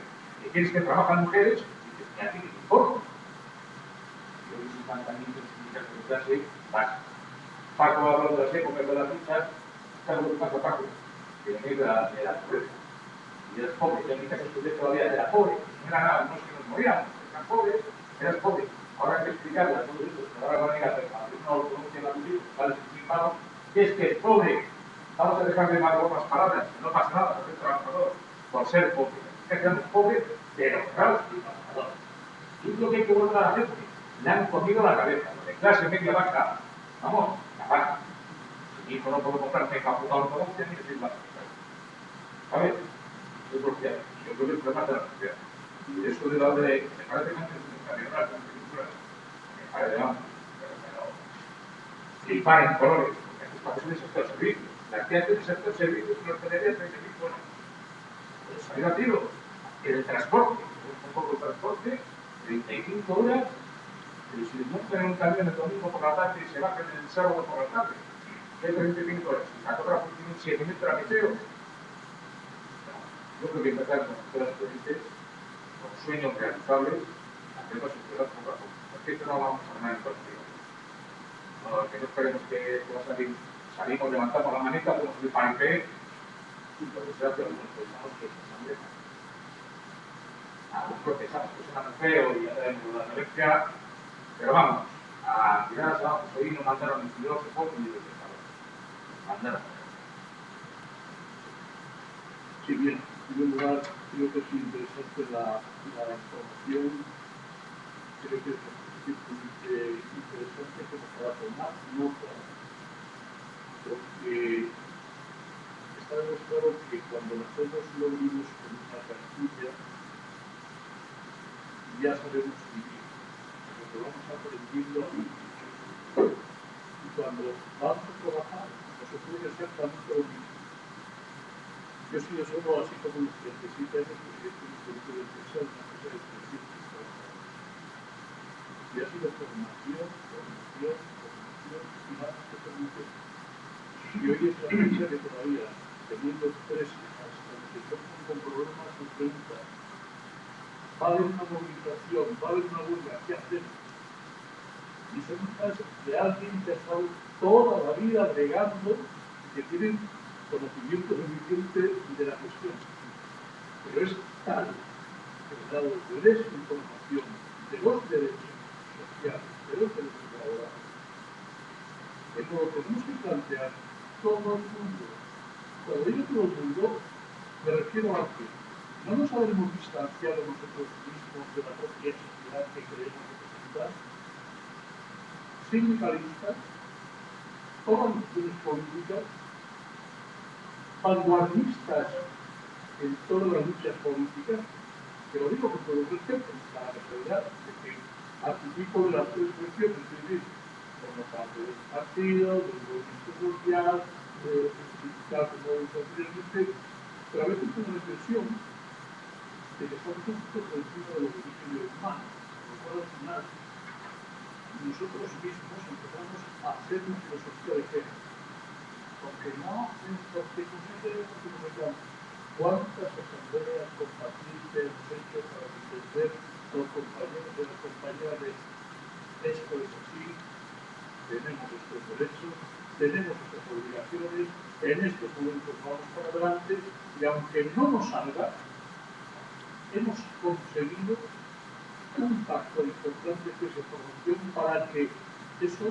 que quieres que trabajan mujeres, dices, ¿y a ti qué te importa? Yo que soy también del sindicato de clase, vas. Paco va hablando de las épocas de las luchas, Carlos Paco, que venía de la pobreza. Y eras pobre, yo en mi caso estudié todavía, era pobre, no era nada, no es que nos moríamos, eran pobres, eras pobre. Ahora hay que explicarle a todos estos, que ahora van a ir a hacer una ortodoncia en la tuya, vale, sin pago, que es que es pobre. Vamos a dejar de dar otras palabras, no pasa nada por ser trabajador, por ser pobre. Es que seamos pobres de los raros y trabajadores. Y es lo que hay que volver a hacer, porque le han comido la cabeza. Lo de clase media baja, vamos, la baja. Mi hijo no puedo comprarme facultad ortodoncia ni decir la ¿sabes? Es lo que hay. Yo creo que el problema es de la sociedad. Y eso de la de, me parece que antes de la película, me parece, vamos, pero flipar en colores, porque aquí estamos en el sector servicio. La que hace el sector servicio no tendría que servir, bueno, pues salir a tiro, en el transporte, un poco de transporte, 35 horas, pero si les montan en un camión el domingo por la tarde y se bajan el sábado por la tarde, que hay 35 horas, y la otra tienen 7.000 tramiseos. Yo creo que empezar con escuelas potentes, con sueños realizables, hacernos escuelas poco a poco. Porque esto no vamos a ganar en cualquier no, que no esperemos que va a salir, salimos, levantamos la manita, hacemos el paripé, y por desgracia algunos pensamos que es sangre. Algunos pensamos que es una mujer y ya tenemos la violencia, pero vamos, a tirar abajo, hoy nos mandaron 22 fotos y desde mandaron. Sí, bien. En primer lugar, creo que es interesante la información. Creo que es interesante como para tomar nota, porque está demostrado que cuando nosotros lo vivimos con una plantilla, ya sabemos vivir, porque vamos aprendiendo a vivir. Y cuando vamos a trabajar, nos ocurre exactamente lo mismo. Yo soy de solo así como los 37 años que estoy en el centro de empresa, una cosa de 300 trabajadores. Y ha sido formación, y nada más que formación. Y hoy es la empresa que todavía, teniendo 3 hasta que son con problemas de 30, va a haber una movilización, va a haber una huelga, ¿qué hacemos? Y son casos de alguien que ha estado toda la vida bregando, que tienen conocimiento suficiente de la cuestión. Pero es tal el grado de desinformación de los derechos sociales, de los derechos laborales, Esto lo tenemos que plantear todo el mundo. Cuando digo todo el mundo, me refiero a que no nos habremos distanciado nosotros mismos de la propia sociedad que queremos representar, sindicalistas, todas las opciones políticas, vanguardistas en todas las luchas políticas, que lo digo con todo el respeto, a la realidad de que participo de las tres cuestiones, es decir, formo parte del partido, del movimiento social, del sindicato, como lo anteriormente, pero a veces tengo la impresión de que estamos un poco por encima de los equilibrios humanos, con lo cual al final nosotros mismos empezamos a hacer una filosofía de género. Aunque no, porque consideremos que nos cuántas asambleas compartidas hemos hecho para defender a los compañeros y a las compañeras de esto es así, tenemos estos derechos, tenemos estas obligaciones, en estos momentos vamos para adelante y aunque no nos salga, hemos conseguido un factor importante que es la formación para que eso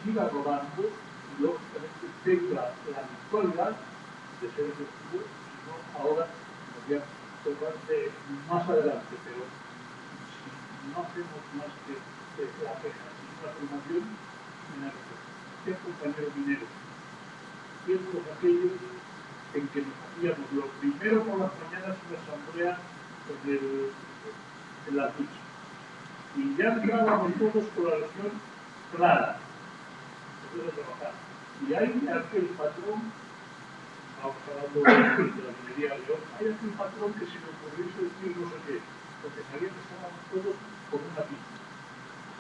siga rodando y lógicamente tenga la virtualidad de ser efectivo, sino ahora nos voy a observar más adelante, pero si no hacemos más que la queja, sin la formación, ¿qué compañero minero? Tiempos aquellos en que nos hacíamos lo primero por las mañanas una asamblea en la ducha. Y ya entrábamos todos con la lección clara, después de trabajar. Y hay aquel patrón, estamos hablando de la minería de León, hay aquel patrón que si me ocurriese decir no sé qué, porque sabía que estábamos todos con una pista.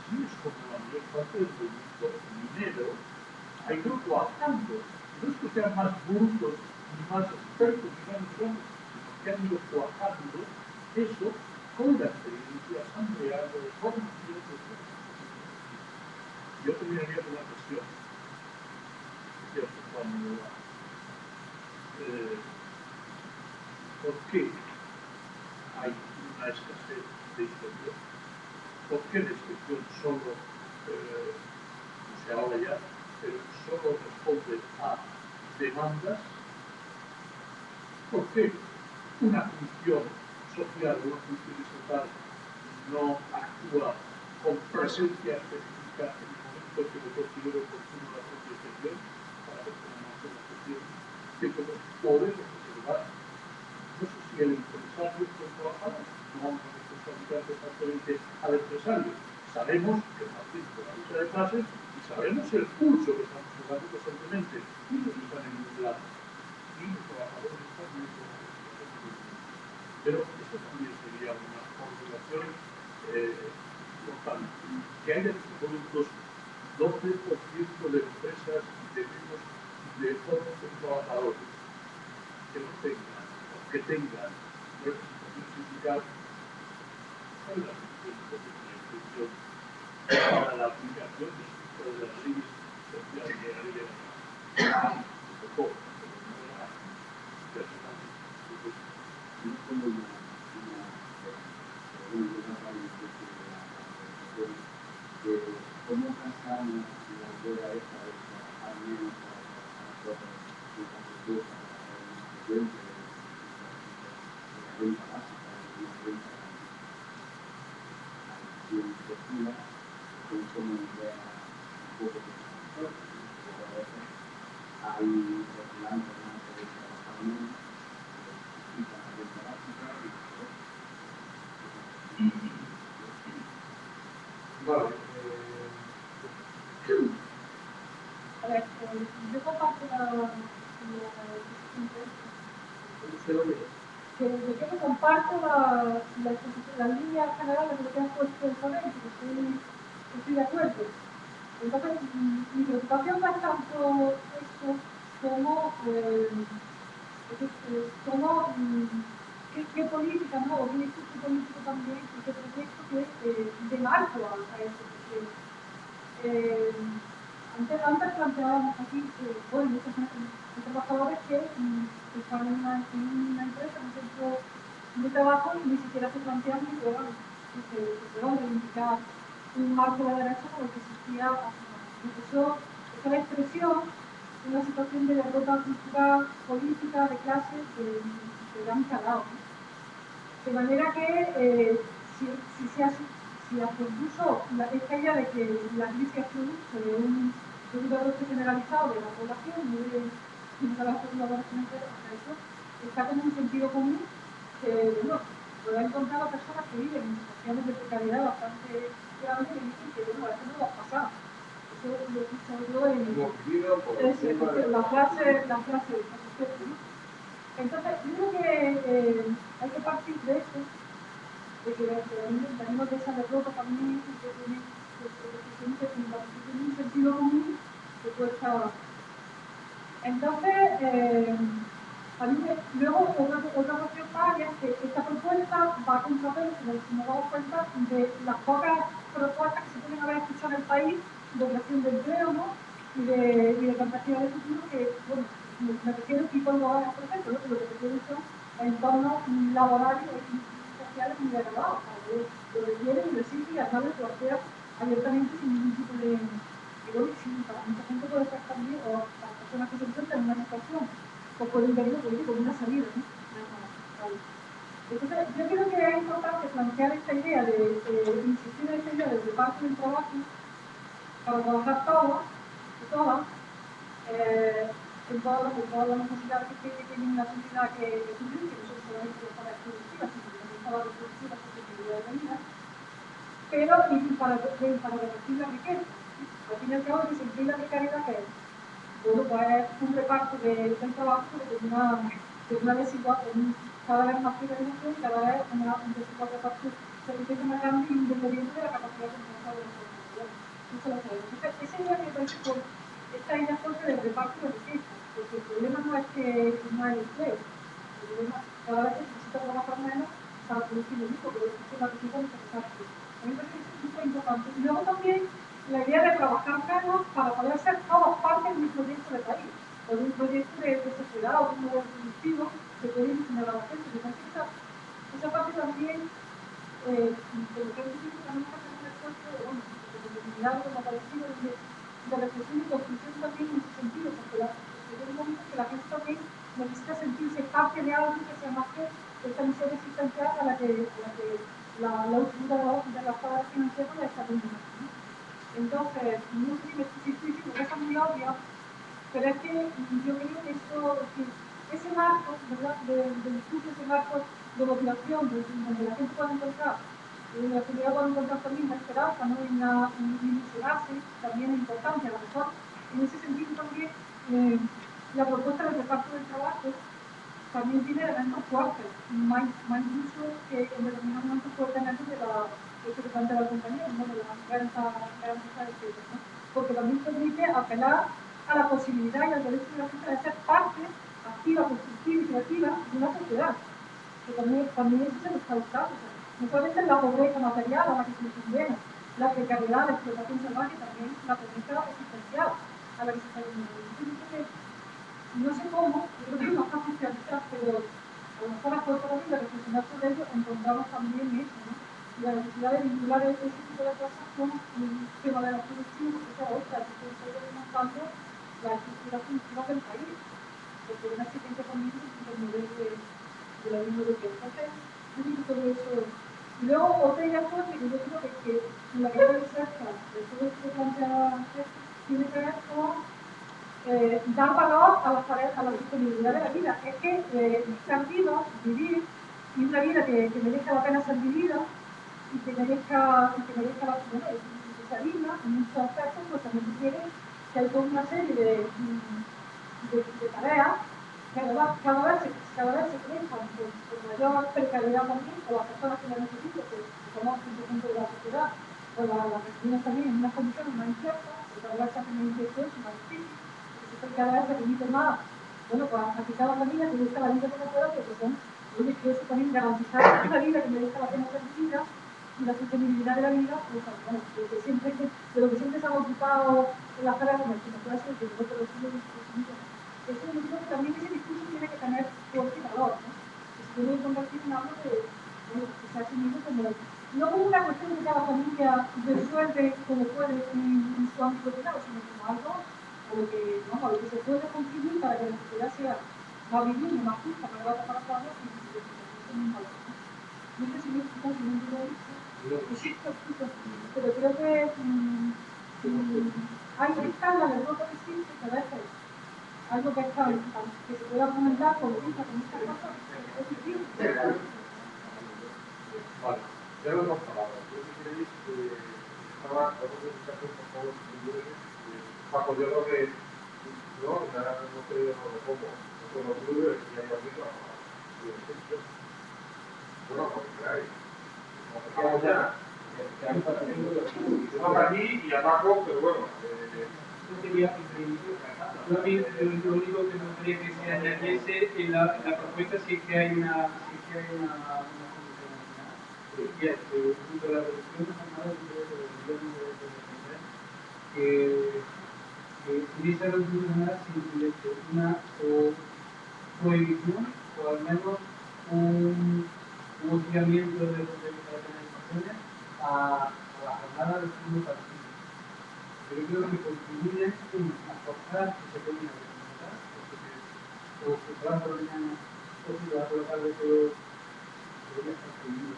Así es como la mayor parte del movimiento minero ha ido coartando. No es que sean más brutos, ni más expertos, ni más idiomas, sino que han ido coartando eso con la experiencia asamblear de formación de todo. Yo terminaría con una cuestión. ¿Por qué hay una escasez de inspección? ¿Por qué la inspección solo, no se habla ya, pero solo responde a demandas? ¿Por qué una función social o una función estatal no actúa con presencia específica en el momento que lo considero oportuno la propia inspección para ver cómo hacer la cuestión? Que como podemos observar, no sé si el empresario es el trabajador, no vamos a responsabilizar exactamente al empresario. Sabemos que partimos de la lucha de clases y sabemos el pulso que estamos jugando constantemente y los que están en un lado. Y los trabajadores están en otro lado. Pero esto también sería una consideración importante. Que haya en estos momentos 12% de empresas y de menos de 11 trabajadores que no tengan o que tengan representación sindical, ¿cuál es la función para la aplicación de las leyes sociales de la ley de la Yo tengo una de cómo casamos la idea esta de trabajar menos para trabajar cosas de la renta básica, de una renta efectiva, es como una idea un poco de transporte, porque a veces hay reclamos más de trabajar menos, y la renta básica y Vale. A ver, yo comparto yo no comparto la línea general de lo que has puesto en poder, estoy de acuerdo. Entonces, mi preocupación no es tanto esto como qué política, ¿no? O qué discurso político también, y qué proyecto que de marco a esto. Antes planteábamos aquí que, bueno, muchos trabajadores que están en una empresa, en un centro de trabajo, y ni siquiera se plantean que puedan reivindicar un marco de derecho como el que existía hace unos años. Eso la expresión de una situación de derrota cultural, política, de clase, de gran calado, ¿no? De manera que si incluso esta idea de que la crisis es producto de un derroche generalizado de la población, no de la población entera, eso está como un sentido común que, bueno, lo he encontrado a personas que viven en situaciones de precariedad bastante grandes y dicen que, bueno, eso no va a pasar. Eso lo escucho yo en la clase de concepto, ¿no? Entonces, yo creo que hay que partir de eso, de que venimos de esa derrota también, que tiene un sentido común que cuesta. Entonces, a mí luego otra cuestión más es que esta propuesta va a contrapelo, si nos damos cuenta, de las pocas propuestas que se pueden haber escuchado en el país de creación de empleo, ¿no? y de perspectiva de futuro que, bueno, me refiero a tipos laborales, por ejemplo, ¿no? Lo que refiero son entornos laborales y sociales muy degradados, lo requieren y lo exigen y además lo plantea abiertamente sin ningún tipo de para mucha gente puede ser también, o las personas que se encuentran en una situación, o pueden verlo como una salida, ¿no? Entonces, yo creo que es importante plantear esta idea insistir en esta idea del reparto del trabajo para trabajar todos y todas, en todas las necesidades que tiene una sociedad que cubrir, que no son solamente las tareas productivas, sino también todas las productivas que de la vida, pero y para repartir la riqueza. Al fin y al cabo, sentir la precariedad que es, bueno, pues es un reparto del trabajo de una desigualdad, cada vez más precarización y cada vez un desigual reparto de riqueza más grande y independiente de la capacidad de trabajar de los trabajadores. Eso lo sabemos. Entonces, esa idea me parece por esta idea fuerte del reparto de riqueza, porque el problema no es que no hay empleo, el problema cada vez se necesita trabajar menos para producir lo mismo, pero es que la riqueza no se reparte. A mí me parece que es muy importante. Y luego también la idea de trabajar menos para poder ser todos parte de un proyecto de país, o de un proyecto de sociedad, o de un modelo productivo que puede generar a la gente. Me parece que esa parte también, por lo que he dicho, también hace un esfuerzo de comunidad, como parecido, de reflexión y construcción también en ese sentido, porque llega un momento que la gente también necesita sentirse parte de algo que sea más que esta misión existencial a la que la usura de las tablas financieras la está dominando, ¿no? Entonces, no sé si estoy diciendo cosas muy obvias, pero es que yo creo que ese marco, ¿verdad?, del discurso, ese marco de motivación, donde la gente puede encontrar, donde la comunidad puede encontrar también una esperanza, ¿no?, y ilusionarse, también es importante, a lo mejor, en ese sentido también, la propuesta del reparto del trabajo también tiene elementos fuertes, más incluso que en determinados momentos fuertemente de que plantea la compañía, ¿no?, de las grandes empresas, ¿no?, porque también permite apelar a la posibilidad y al derecho de la gente de ser parte activa, constructiva y creativa de una sociedad, que también eso se lo está buscando, o sea, no solamente la pobreza material a la que se le condena, la precariedad, la explotación salvaje, también la pobreza existencial a la que se está condenando. No sé cómo, yo creo que es más fácil realizar, pero a lo mejor a corto plazo de reflexionar sobre ello encontramos también eso, ¿no? Y la necesidad de vincular ese tipo de cosas con un tema de la producción, porque esa otra, que se está demostrando la estructura productiva del país, porque una exigencia también del modelo de la Unión Europea. Entonces, un poquito todo eso. Y luego, otra idea fuerte que yo creo que la que debe ser, de todo esto que planteaba antes, tiene que ver con dar valor a la sostenibilidad de la vida. Es que estar vivo, vivir, y una vida que merezca la pena ser vivida y que merezca la pena que sea digna, en muchos aspectos, pues también requiere que hay toda una serie de tareas que cada vez se prestan con mayor precariedad también, o las personas que las necesitan, que somos un conjunto de la sociedad, o las personas también en unas condiciones más inciertas, porque cada vez se hacen más inciertos y más difíciles. Cada vez se permite más, bueno, pues a cada familia que busca la vida como pueda, porque son, oye, que eso también garantizar una vida que merezca la pena ser vivida y la sostenibilidad de la vida, pues bueno, de lo que siempre se ha ocupado en las tareas como el clase, que no pero sí eso yo creo que también ese discurso tiene que tener fuerza y valor, ¿no? Que se tiene que convertir en algo que se ha asumido como no como una cuestión que cada familia resuelve como puede en su ámbito privado, sino como algo lo que se puede contribuir para que la sociedad sea más vivienda, más justa, más barata para todos y no sé si me explico, si no me lo he dicho, pero creo que hay que estar la del voto que sí, que a veces algo que está que se pueda comentar con muchas cosas es difícil. Vale, ya lo hemos hablado. Yo si queréis, estaba tratando de buscar por favor Paco, yo creo que no, nada, no creo cómo, no lo tuve y hay algo bueno, porque hay. Vamos ya. Estamos aquí y a Paco, pero bueno. Lo único que me gustaría que se añadiese en la propuesta sí que hay una solución y es junto a la reducción de jornada que en esa reducción de jornada se incluye una prohibición o al menos un hostigamiento de las organizaciones a la jornada del segundo partido. Pero creo que contribuyen a forzar que se termine de comentar, o se puedan por mañana, o si lo va a colocar de todo, debería estar prohibido.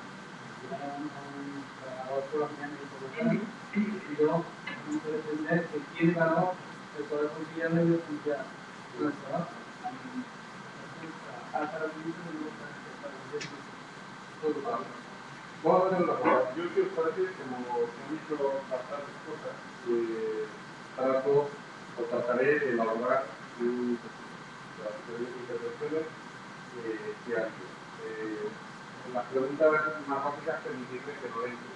Para las 8 de la mañana y por la tarde, y yo no puedo entender que tiene valor el poder conciliar la vida familiar con el trabajo. Hasta la ministra no está todo Vamos a hacer una cosa. Yo, si os parece, como he dicho bastantes cosas, trataré de elaborar las intervenciones que hay. Las preguntas más básicas permitirme que no entre.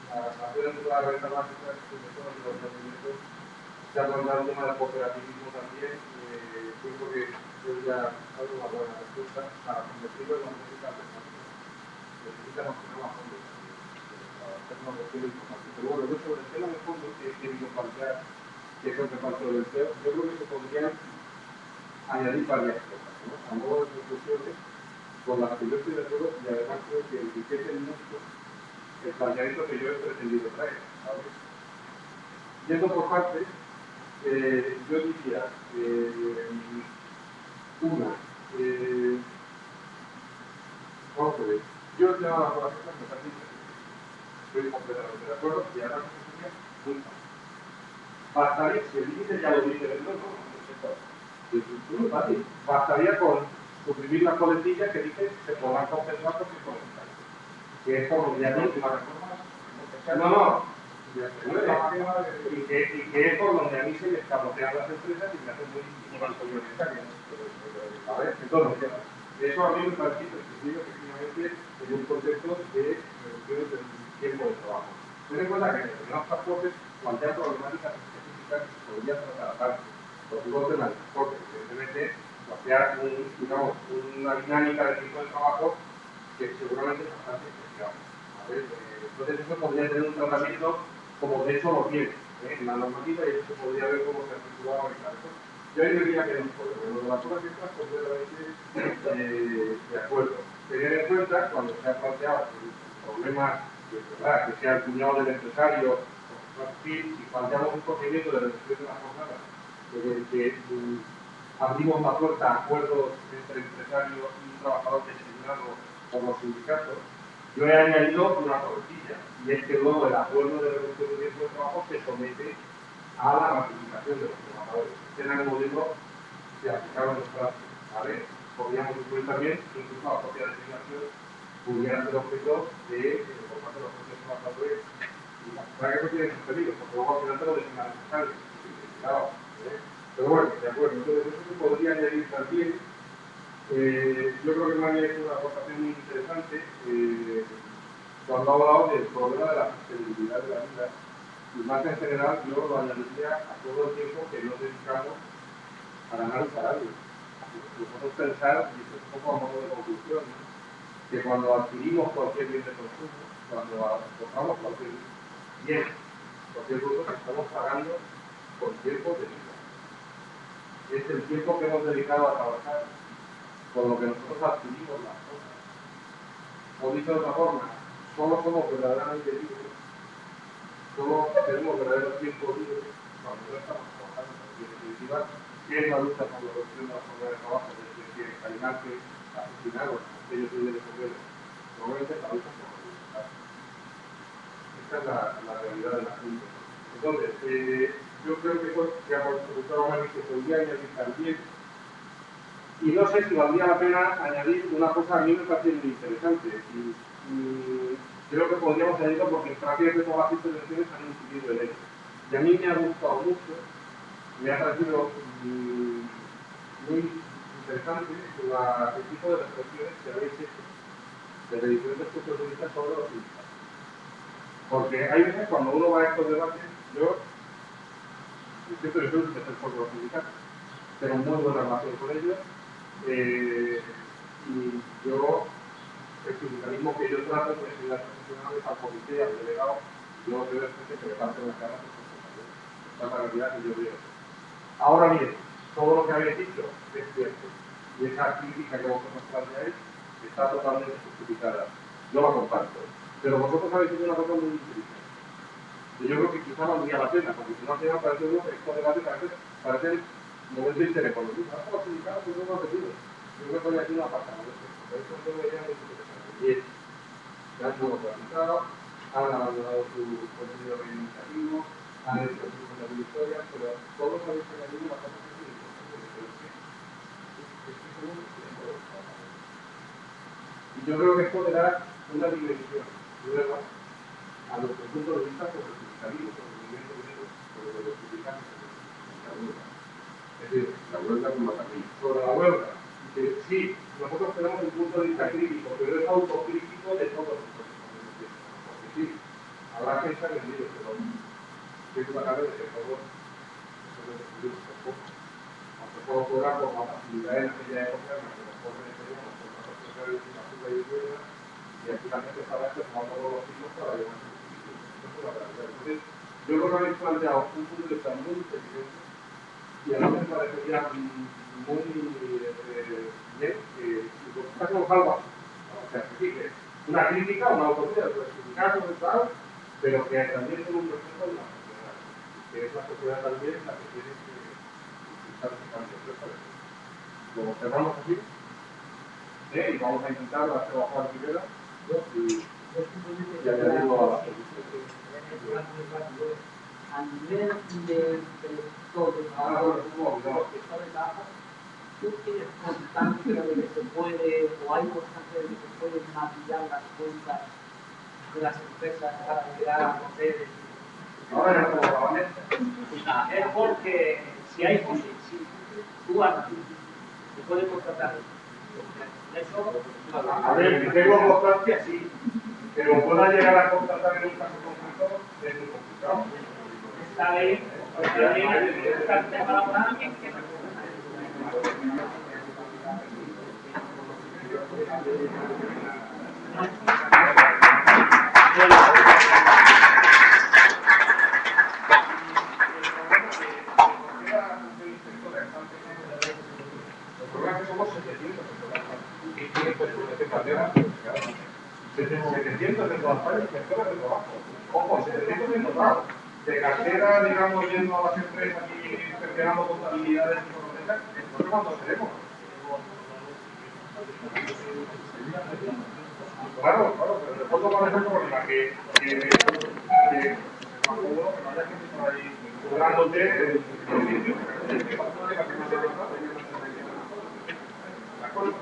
Las preguntas básicas, sobre todo los movimientos, se ha hablado el tema del cooperativismo también. Pienso que yo ya hago una buena respuesta para convertirlo en una música alternativa. Necesitamos tener más fondos para hacer una cuestión importante. Pero bueno, yo sobre el tema de fondos que he querido plantear, que es lo que falta del CEO, yo creo que se podrían añadir varias cosas, ¿no? A modo de conclusiones con las que yo estoy de acuerdo y además creo que enriquecen mucho el planteamiento que yo he pretendido traer, ¿sabes? Yendo por partes, yo diría, una, vamos a ver, yo ya las cosas me parece interesante. Estoy completamente de acuerdo y además eso sería muy fácil. Bastaría, si el límite ya lo dice el es muy fácil. Bastaría con suprimir la coletilla que dice que se podrán compensar por circunstancias. Que es por lo que ya dice la reforma. No. Y que es por donde a mí se me escamotean las empresas y me hacen muy difícil. A ver, entonces, eso a mí me parece prescindible efectivamente en un contexto de reducción del tiempo de trabajo. Ten en cuenta que en determinados transportes plantean problemáticas específicas que se podrían tratar aparte. Los digo de la transporte, evidentemente, plantear una dinámica de tipo de trabajo que seguramente es bastante especial. Entonces eso podría tener un tratamiento como de hecho lo tiene en la normativa y eso se podría ver cómo se articulaba y tal. Yo ahí diría que no, porque lo de las horas extras completamente de acuerdo. Tener en cuenta cuando se ha planteado el problema que sea el cuñado del empresario, si planteamos un procedimiento de reducción de las jornadas, que abrimos la puerta a acuerdos entre empresarios y un trabajador designado por los sindicatos, yo he añadido una coletilla, y es que luego el acuerdo de reducción de tiempo de trabajo se somete a la ratificación de los trabajadores. Este era el modelo que aplicaban los plazos, ¿vale? Podríamos incluir también, incluso la propia designación pudiera ser objeto de, por parte de los propios trabajadores, y la verdad que eso tiene sus peligros, porque luego al final te lo designan necesarios, claro, pero bueno, de acuerdo, entonces eso se podría añadir también. Yo creo que me ha hecho una aportación muy interesante cuando ha hablado del problema de la sostenibilidad de la vida y más en general yo lo añadiría a todo el tiempo que nos dedicamos a ganar un salario. Nosotros pensar, y esto es un poco a modo de conclusión, ¿no? Que cuando adquirimos cualquier bien de consumo, cuando compramos cualquier bien, cualquier producto, estamos pagando por tiempo de vida. Es el tiempo que hemos dedicado a trabajar con lo que nosotros adquirimos las cosas. O dicho de otra forma, solo somos verdaderamente libres, solo tenemos verdadero tiempo libre cuando no estamos trabajando. Y en definitiva, ¿qué es la lucha por la reducción de la jornada de trabajo? Desde que Calimarte asesinaron a aquellos líderes obreros, normalmente la lucha por la libertad. Esta es la realidad del asunto. Entonces, yo creo que el profesor Omar se podría añadir también, y no sé si valdría la pena añadir una cosa a mí me parece muy interesante. Creo que podríamos añadirlo porque prácticamente todas las intervenciones han incidido en ello. Y a mí me ha gustado mucho, me ha parecido muy interesante el tipo de reflexiones que habéis hecho desde diferentes puntos de vista sobre los sindicatos. Porque hay veces cuando uno va a estos debates, yo siempre soy un defensor de los sindicatos, tengo muy buena relación con ellos, y yo, el sindicalismo que yo trato es de las profesionales al comité, al delegado, yo veo gente que le parten las caras por compañeros. Esta es la realidad que yo veo. Ahora bien, todo lo que habéis dicho es cierto, y esa crítica que vosotros planteáis está totalmente justificada. Yo la comparto. Pero vosotros habéis hecho una cosa muy inteligente. Y yo creo que quizá valdría la pena, porque si no al final parece uno que estos debates a veces parecen momentos intereconomistas. Hasta los sindicatos no lo han pedido. Yo creo que hoy aquí no ha pasado esto. Pero esto es una idea muy interesante. Y es, se han democratizado, han abandonado su contenido reivindicativo, han hecho su contenido de historia, pero todos habéis añadido una cosa que es muy importante. Y yo creo que esto le da una dimensión nueva a nuestro punto de vista sobre el sindicalismo, sobre el movimiento obrero, sobre los republicanos, sobre la huelga. Es decir, La huelga como también. sobre la huelga. Sí, nosotros tenemos un punto de vista crítico, pero es autocrítico de todos los procesos. Porque sí, habrá que estar en ello, pero es una carga de que todos decidimos un poco. Aunque todo fuera por la facilidad en aquella época en la que los jóvenes teníamos contratos precarios y basura y huelga, y aquí la gente estaba tomando todos los siglos para llevar su sitio. Eso es una realidad. Entonces, yo creo que habéis planteado un punto de vista muy inteligente y a mí me parecería muy bien que hacemos algo así. ¿No? O sea, que sí, que una crítica, una autoridad de los sindicatos y tal, pero que también son un reflejo de la sociedad. Que es la sociedad también la que tiene que impulsar ese cambio. Lo cerramos así, y vamos a intentar hacer la Juan primera y añadirlo a la a nivel del sector de trabajo, ¿tú tienes constancia de que se puede, o hay constancia de que se pueden maquillar las cuentas de las empresas para llegar a mujeres? Ahora ya como la Es porque si hay si tú aquí se puede contratar eso, a ver, si tengo constancia, sí, pero pueda llegar a contratar en un caso concreto es muy complicado. está ley está preparada que El problema es que somos 700 en todas partes, inspectores de trabajo. Ojo, 700 en total. De cartera, digamos, yendo a las empresas y gestionando contabilidades y cosas, no sé cuántos tenemos. Claro, pero de fondo parece un problema que no haya gente por ahí cobrándote el servicio. Las cosas